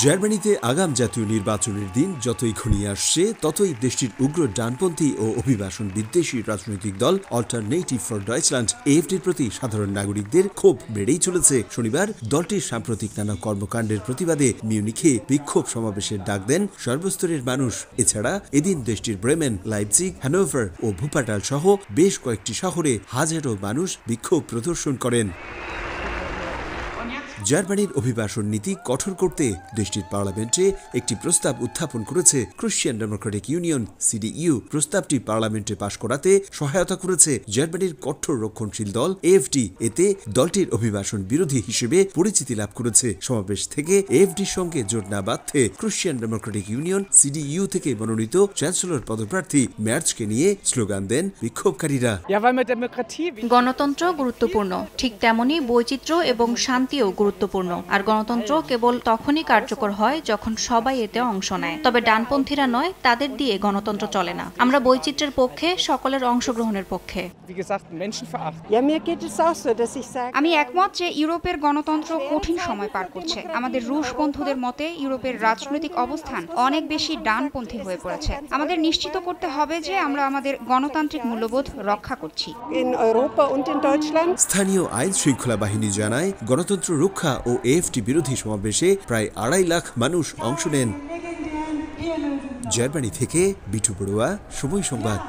জার্মানিতে আগাম জাতীয় নির্বাচনের দিন যতই ঘনিয়ে আসছে ততই দেশটির উগ্র ডানপন্থী ও অভিবাসন বিদ্বেষী রাজনৈতিক দল অল্টারনেটিভ ফর ডয়েচল্যান্ড এএফডির প্রতি সাধারণ নাগরিকদের ক্ষোভ বেড়েই চলেছে। শনিবার দলটির সাম্প্রতিক নানা কর্মকাণ্ডের প্রতিবাদে মিউনিখে বিক্ষোভ সমাবেশের ডাক দেন সর্বস্তরের মানুষ। এছাড়া এদিন দেশটির ব্রেমেন, লাইপজিগ, হ্যানোভার ও ভুপাটাল সহ বেশ কয়েকটি শহরে হাজারো মানুষ বিক্ষোভ প্রদর্শন করেন। জার্মানির অভিবাসন নীতি কঠোর করতে দেশটির পার্লামেন্টে একটি প্রস্তাব উত্থাপন করেছে ক্রিশ্চিয়ান ডেমোক্রেটিক ইউনিয়ন সিডিইউ। প্রস্তাবটি পার্লামেন্টে পাশ করাতে সহায়তা করেছে জার্মানির কঠোর রক্ষণশীল দল এএফডি। এতে দলটির অভিবাসন বিরোধী হিসেবে পরিচিতি লাভ করেছে। সমাবেশ থেকে এএফডির সঙ্গে জোট না বাঁধতে ক্রিশ্চিয়ান ডেমোক্রেটিক ইউনিয়ন সিডিইউ থেকে মনোনীত চ্যান্সেলর পদপ্রার্থী ম্যার্জকে নিয়ে স্লোগান দেন বিক্ষোভকারীরা। গণতন্ত্র গুরুত্বপূর্ণ, ঠিক তেমনি বৈচিত্র্য এবং শান্তিও গুরুত্বপূর্ণ। আর গণতন্ত্র কেবল তখনই কার্যকর হয় যখন সবাই এতে অংশ নেয়। তবে ডানপন্থীরা নয়, তাদের দিয়ে গণতন্ত্র চলে না। আমরা বৈচিত্র্যের পক্ষে, সকলের অংশগ্রহণের পক্ষে। আমি একমত যে ইউরোপের গণতন্ত্র কঠিন সময় পার করছে। আমাদের রুশ বন্ধুদের মতে ইউরোপের রাজনৈতিক অবস্থান অনেক বেশি ডানপন্থী হয়ে পড়েছে। আমাদের নিশ্চিত করতে হবে যে আমরা আমাদের গণতান্ত্রিক মূল্যবোধ রক্ষা করছি। স্থানীয় আইন শৃঙ্খলা বাহিনী জানায়, গণতন্ত্র রক্ষা ও এএফডি বিরোধী সমাবেশে প্রায় 2.5 লাখ মানুষ অংশ নেন। জার্মানি থেকে বিটু বড়ুয়া, সময় সংবাদ।